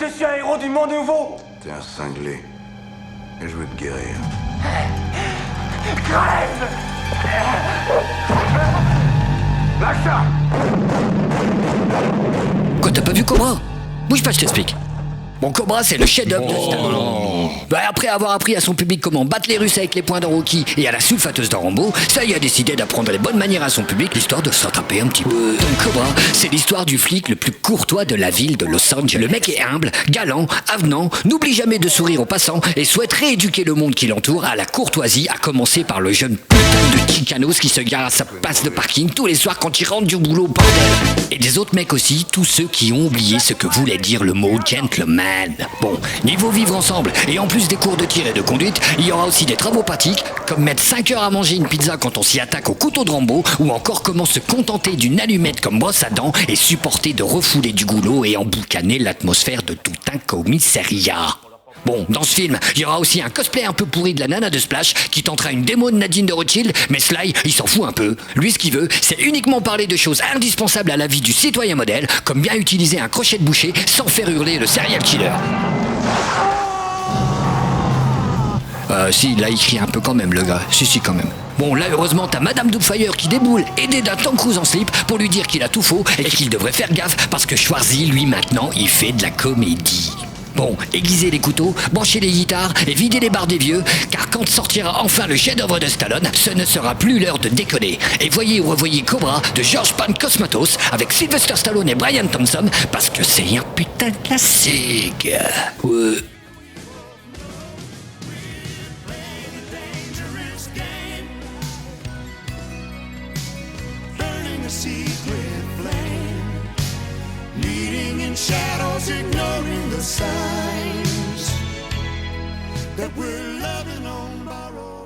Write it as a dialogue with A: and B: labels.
A: Je suis un héros du monde nouveau.
B: T'es un cinglé. Et je veux te guérir.
A: Crève. Lâche ça.
C: Quoi, t'as pas vu Cobra? Bouge pas, je t'explique. Bon, Cobra, c'est le chef-d'œuvre de Stallone. Bah, après avoir appris à son public comment battre les Russes avec les poings de Rocky et à la sulfateuse de Rambo, ça y a décidé d'apprendre les bonnes manières à son public, l'histoire de s'attraper un petit peu. Cobra, c'est l'histoire du flic le plus courtois de la ville de Los Angeles. Le mec est humble, galant, avenant, n'oublie jamais de sourire aux passants et souhaite rééduquer le monde qui l'entoure à la courtoisie, à commencer par le jeune putain de Chicanos qui se gare à sa place de parking tous les soirs quand il rentre du boulot, bordel. Et des autres mecs aussi, tous ceux qui ont oublié ce que voulait dire le mot gentleman. Bon, niveau vivre ensemble, et en plus des cours de tir et de conduite, il y aura aussi des travaux pratiques, comme mettre 5 heures à manger une pizza quand on s'y attaque au couteau de Rambo, ou encore comment se contenter d'une allumette comme brosse à dents et supporter de refouler du goulot et emboucaner l'atmosphère de tout un commissariat. Bon, dans ce film, il y aura aussi un cosplay un peu pourri de la nana de Splash qui tentera une démo de Nadine de Rothschild, mais Sly, il s'en fout un peu. Lui, ce qu'il veut, c'est uniquement parler de choses indispensables à la vie du citoyen modèle, comme bien utiliser un crochet de boucher sans faire hurler le serial killer. Si, là, il crie un peu quand même, le gars. Si, quand même. Bon, là, heureusement, t'as Madame Doubtfire qui déboule, aidée d'un Tom Cruise en slip, pour lui dire qu'il a tout faux et qu'il devrait faire gaffe, parce que Schwarzy, lui, maintenant, il fait de la comédie. Bon, aiguisez les couteaux, branchez les guitares et videz les barres des vieux, car quand sortira enfin le chef-d'œuvre de Stallone, ce ne sera plus l'heure de déconner. Et voyez ou revoyez Cobra de George Pancosmatos avec Sylvester Stallone et Brian Thompson, parce que c'est un putain de classique. Ouais.
D: Shadows ignoring the signs that we're loving on borrowed.